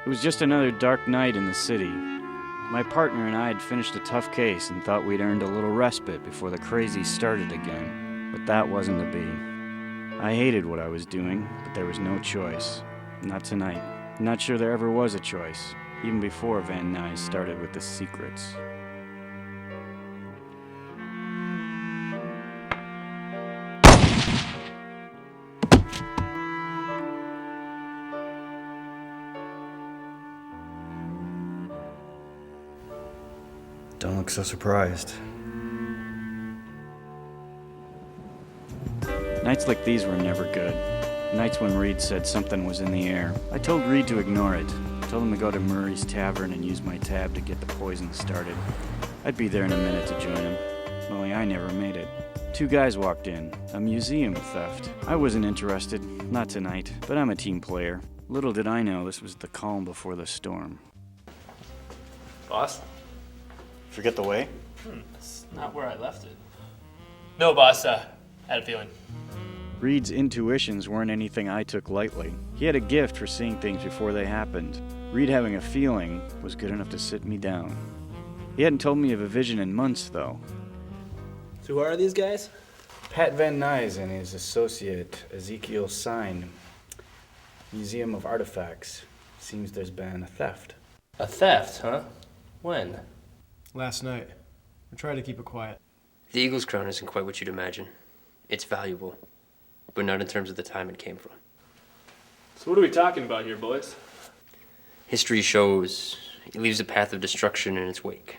It was just another dark night in the city. My partner and I had finished a tough case and thought we'd earned a little respite before the crazy started again. But that wasn't to be. I hated what I was doing, but there was no choice. Not tonight. Not sure there ever was a choice, even before Van Nuys started with the secrets. Don't look so surprised. Nights like these were never good. Nights when Reed said something was in the air. I told Reed to ignore it. Told him to go to Murray's Tavern and use my tab to get the poison started. I'd be there in a minute to join him. Only I never made it. Two guys walked in. A museum theft. I wasn't interested. Not tonight. But I'm a team player. Little did I know this was the calm before the storm. Boss? Forget the way? It's not where I left it. No, boss. Had a feeling. Reed's intuitions weren't anything I took lightly. He had a gift for seeing things before they happened. Reed having a feeling was good enough to sit me down. He hadn't told me of a vision in months, though. So who are these guys? Pat Van Nuys and his associate, Ezekiel Sign. Museum of Artifacts. Seems there's been a theft. A theft, huh? When? Last night. I tried to keep it quiet. The Eagle's crown isn't quite what you'd imagine. It's valuable, but not in terms of the time it came from. So what are we talking about here, boys? History shows it leaves a path of destruction in its wake.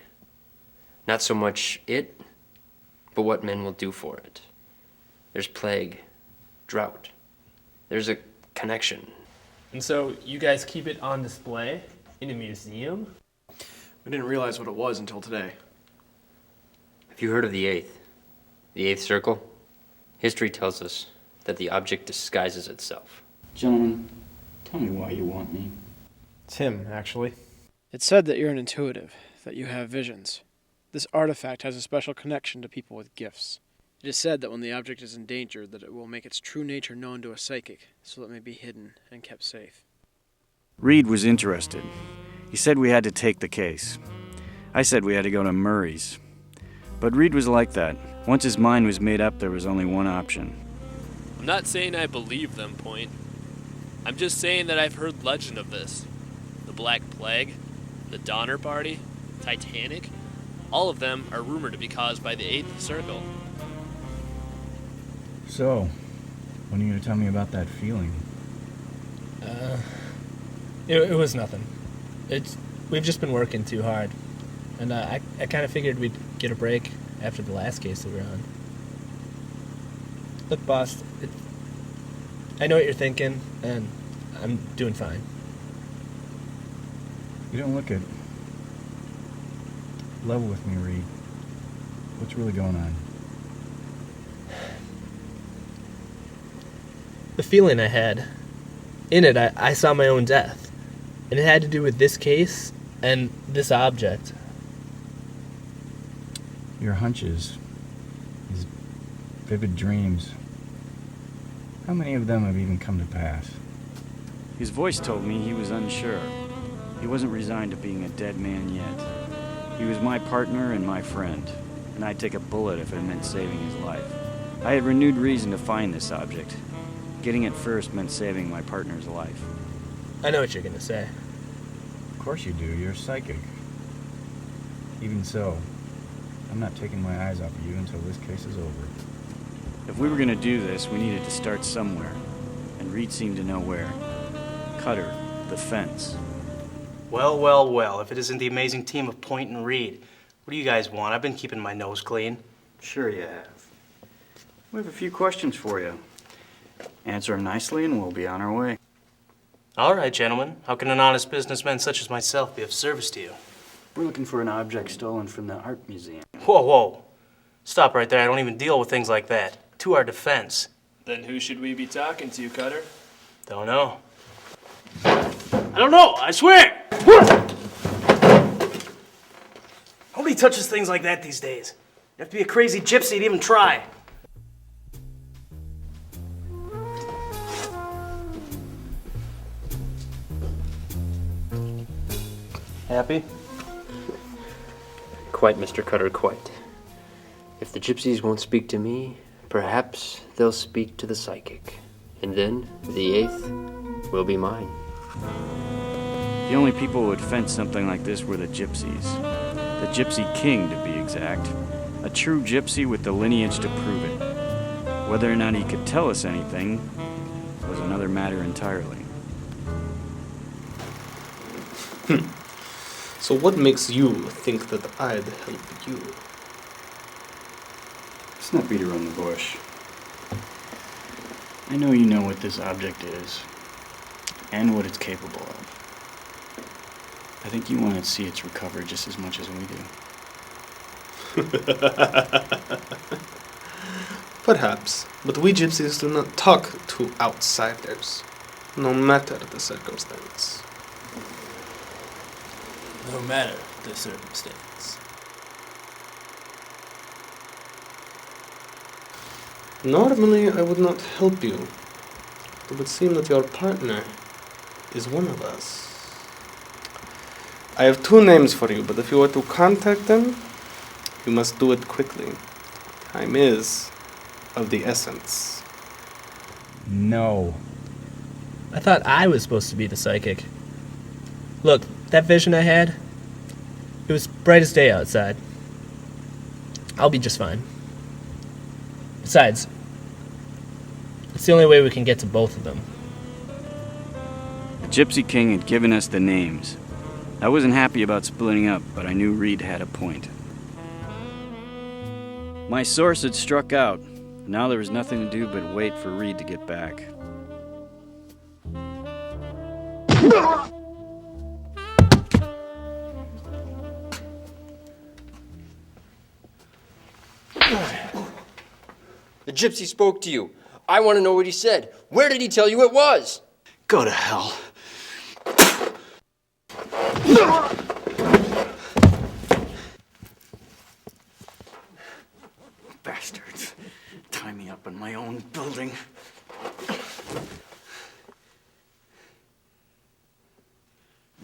Not so much it, but what men will do for it. There's plague, drought. There's a connection. And so you guys keep it on display in a museum? We didn't realize what it was until today. Have you heard of the Eighth? The Eighth Circle? History tells us that the object disguises itself. Gentlemen, tell me why you want me. It's him, actually. It's said that you're an intuitive, that you have visions. This artifact has a special connection to people with gifts. It is said that when the object is in danger, that it will make its true nature known to a psychic, so that it may be hidden and kept safe. Reed was interested. He said we had to take the case. I said we had to go to Murray's. But Reed was like that. Once his mind was made up, there was only one option. I'm not saying I believe them, Pointe. I'm just saying that I've heard legend of this. The Black Plague, the Donner Party, Titanic, all of them are rumored to be caused by the Eighth Circle. So, when are you going to tell me about that feeling? It was nothing. We've just been working too hard. And I kind of figured we'd get a break after the last case that we were on. Look, boss, I know what you're thinking, and I'm doing fine. You don't look it. Level with me, Reed. What's really going on? The feeling I had, in it, I saw my own death. And it had to do with this case and this object. Your hunches, these vivid dreams, how many of them have even come to pass? His voice told me he was unsure. He wasn't resigned to being a dead man yet. He was my partner and my friend, and I'd take a bullet if it meant saving his life. I had renewed reason to find this object. Getting it first meant saving my partner's life. I know what you're going to say. Of course you do, you're psychic. Even so, I'm not taking my eyes off of you until this case is over. If we were going to do this, we needed to start somewhere, and Reed seemed to know where. Cutter, the fence. Well, well, well, if it isn't the amazing team of Pointe and Reed. What do you guys want? I've been keeping my nose clean. Sure you have. We have a few questions for you. Answer them nicely and we'll be on our way. All right, gentlemen. How can an honest businessman such as myself be of service to you? We're looking for an object stolen from the art museum. Whoa, whoa. Stop right there. I don't even deal with things like that. To our defense. Then who should we be talking to, Cutter? Don't know. I don't know, I swear! Nobody touches things like that these days. You have to be a crazy gypsy to even try. Happy? Quite, Mr. Cutter, quite. If the gypsies won't speak to me, perhaps they'll speak to the psychic. And then the 8th will be mine. The only people who would fence something like this were the gypsies. The Gypsy King, to be exact. A true gypsy with the lineage to prove it. Whether or not he could tell us anything was another matter entirely. So what makes you think that I'd help you? Let's not beat around the bush. I know you know what this object is, and what it's capable of. I think you want to see its recovery just as much as we do. Perhaps, but we gypsies do not talk to outsiders, no matter the circumstance. No matter the circumstance. Normally, I would not help you. It would seem that your partner is one of us. I have 2 names for you, but if you were to contact them, you must do it quickly. Time is of the essence. No. I thought I was supposed to be the psychic. Look, that vision I had, it was bright as day outside. I'll be just fine. Besides, it's the only way we can get to both of them. The Gypsy King had given us the names. I wasn't happy about splitting up, but I knew Reed had a point. My source had struck out. Now there was nothing to do but wait for Reed to get back. The gypsy spoke to you. I want to know what he said. Where did he tell you it was? Go to hell. Bastards. Tie me up in my own building.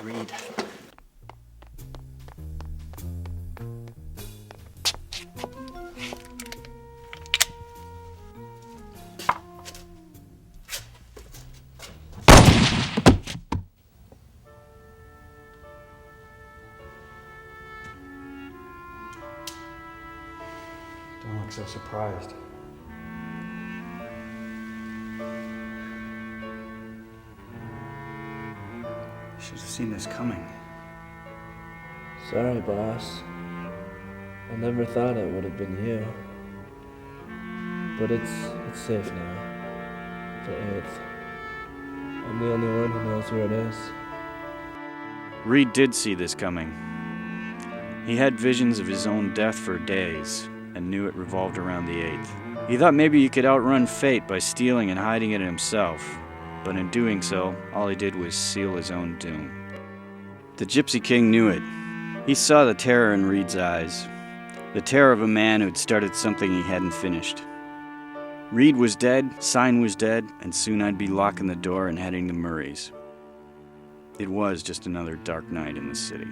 Reed. Don't look so surprised. Should have seen this coming. Sorry, boss. I never thought it would have been you. But it's safe now. The 8th. I'm the only one who knows where it is. Reed did see this coming. He had visions of his own death for days, and knew it revolved around the 8th. He thought maybe he could outrun fate by stealing and hiding it himself, but in doing so, all he did was seal his own doom. The Gypsy King knew it. He saw the terror in Reed's eyes, the terror of a man who had started something he hadn't finished. Reed was dead, Sign was dead, and soon I'd be locking the door and heading to Murray's. It was just another dark night in the city.